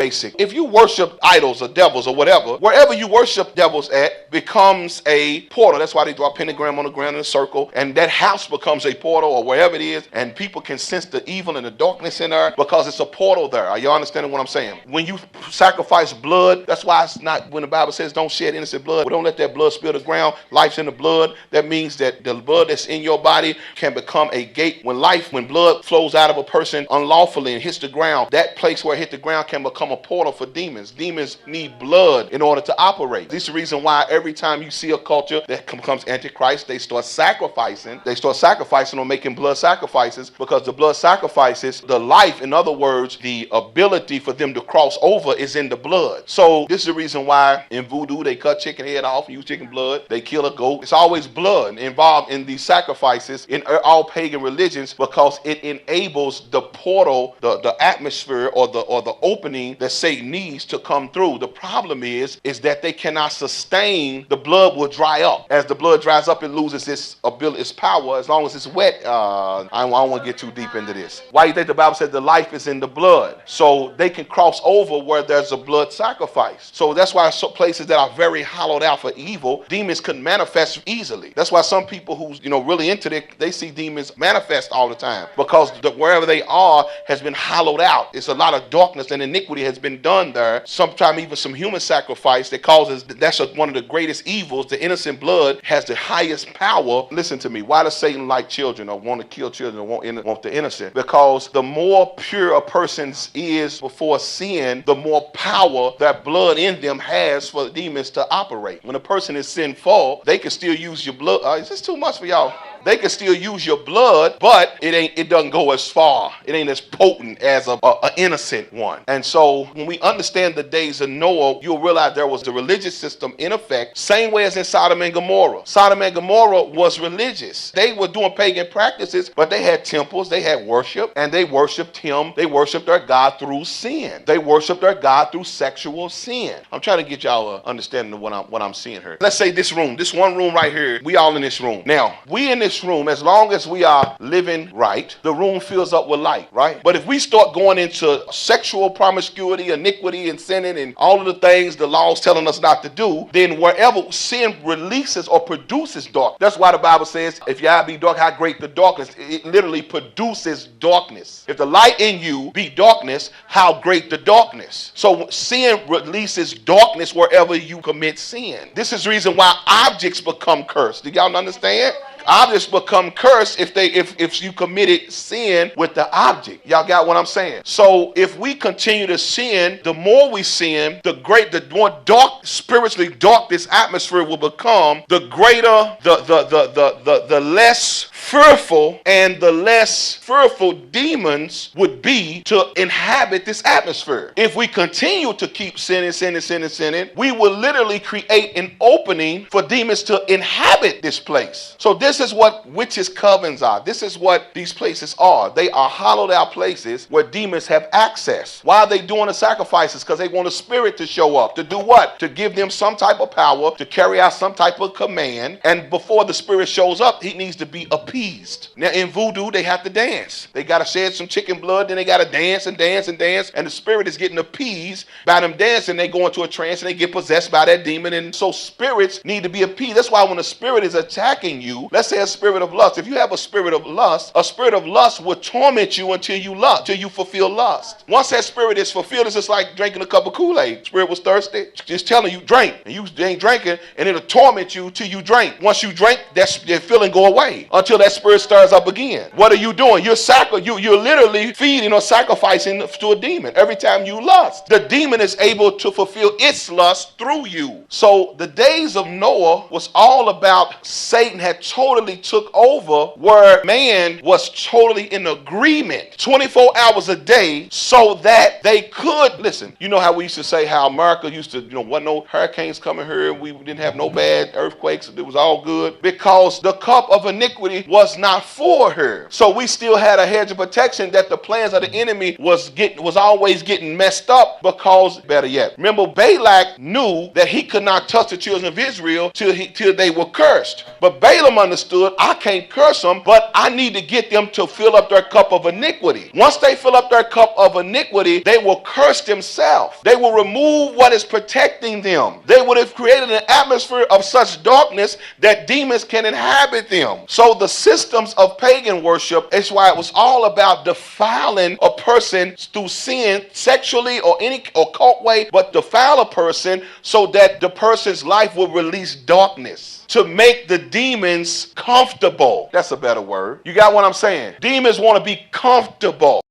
basic. If you worship idols or devils or whatever, wherever you worship devils at becomes a portal. That's why they draw a pentagram on the ground in a circle, and that house becomes a portal, or wherever it is, and people can sense the evil and the darkness in there because it's a portal there. Are you understanding what I'm saying? When you sacrifice blood, that's why it's not, when the Bible says don't shed innocent blood, don't let that blood spill the ground. Life's in the blood. That means that the blood that's in your body can become a gate. When blood flows out of a person unlawfully and hits the ground, that place where it hit the ground can become a portal for demons. Demons need blood in order to operate. This is the reason why every time you see a culture that becomes antichrist, they start sacrificing or making blood sacrifices, because the blood sacrifices the life. In other words, the ability for them to cross over is in the blood. So this is the reason why in voodoo they cut chicken head off and use chicken blood. They kill a goat. It's always blood involved in these sacrifices in all pagan religions, because it enables the portal, the atmosphere, or the opening that Satan needs to come through. The problem is that they cannot sustain. The blood will dry up. As the blood dries up, it loses its ability, its power. As long as it's wet, I don't want to get too deep into this. Why do you think the Bible said the life is in the blood? So they can cross over where there's a blood sacrifice. So that's why some places that are very hollowed out for evil, demons can manifest easily. That's why some people who's really into it, they see demons manifest all the time, because wherever they are has been hollowed out. It's a lot of darkness and iniquity has been done there. Sometimes even some human sacrifice that causes, that's one of the greatest evils. The innocent blood has the highest power. Listen to me. Why does Satan like children, or want to kill children, or want the innocent? Because the more pure a person is before sin, the more power that blood in them has for the demons to operate. When a person is sinful, they can still use your blood. Is this too much for y'all? They can still use your blood, but it doesn't go as far. It ain't as potent as an innocent one. And so when we understand the days of Noah, you'll realize there was the religious system in effect, same way as in Sodom and Gomorrah. Sodom and Gomorrah was religious. They were doing pagan practices, but they had temples, they had worship, and they worshiped him. They worshiped their God through sin. They worshiped their God through sexual sin. I'm trying to get y'all an understanding of what I'm seeing here. Let's say this one room right here, we all in this room. Now, we in this room, as long as we are living right, the room fills up with light, right? But if we start going into sexual promiscuity, iniquity, and sinning, and all of the things the law is telling us not to do, then wherever sin releases or produces dark, that's why the Bible says, if your eye be dark, how great the darkness. It literally produces darkness. If the light in you be darkness, how great the darkness. So sin releases darkness wherever you commit sin. This is the reason why objects become cursed. Do y'all understand? Objects become cursed if you committed sin with the object. Y'all got what I'm saying? So if we continue to sin, the more we sin, the more dark, spiritually dark this atmosphere will become, the greater the less fearful and the less fearful demons would be to inhabit this atmosphere. If we continue to keep sinning, we will literally create an opening for demons to inhabit this place. So this is what witches' covens are. This is what these places are. They are hollowed out places where demons have access. Why are they doing the sacrifices? Because they want a spirit to show up. To do what? To give them some type of power, to carry out some type of command. And before the spirit shows up, he needs to be appeased. Now in voodoo, they have to dance. They got to shed some chicken blood, then they got to dance and dance and dance. And the spirit is getting appeased by them dancing. They go into a trance and they get possessed by that demon. And so spirits need to be appeased. That's why when a spirit is attacking you, let's say a spirit of lust. If you have a spirit of lust will torment you until you fulfill lust. Once that spirit is fulfilled, it's just like drinking a cup of Kool-Aid. Spirit was thirsty, just telling you drink, and you ain't drinking, and it'll torment you till you drink. Once you drink, that feeling go away until that spirit stirs up again. What are you doing? You're literally feeding or sacrificing to a demon. Every time you lust, the demon is able to fulfill its lust through you. So the days of Noah was all about Satan had totally took over, where man was totally in agreement 24 hours a day so that they could listen. You know how we used to say how America used to, wasn't no hurricanes coming here, we didn't have no bad earthquakes, it was all good because the cup of iniquity was not for her. So we still had a hedge of protection that the plans of the enemy was always getting messed up, because, better yet, remember, Balak knew that he could not touch the children of Israel till they were cursed. But Balaam understood, I can't curse them, but I need to get them to fill up their cup of iniquity. Once they fill up their cup of iniquity, they will curse themselves. They will remove what is protecting them. They would have created an atmosphere of such darkness that demons can inhabit them. So the systems of pagan worship is why it was all about defiling a person through sin, sexually or any occult way, but defile a person so that the person's life will release darkness, to make the demons comfortable. That's a better word. You got what I'm saying? Demons want to be comfortable.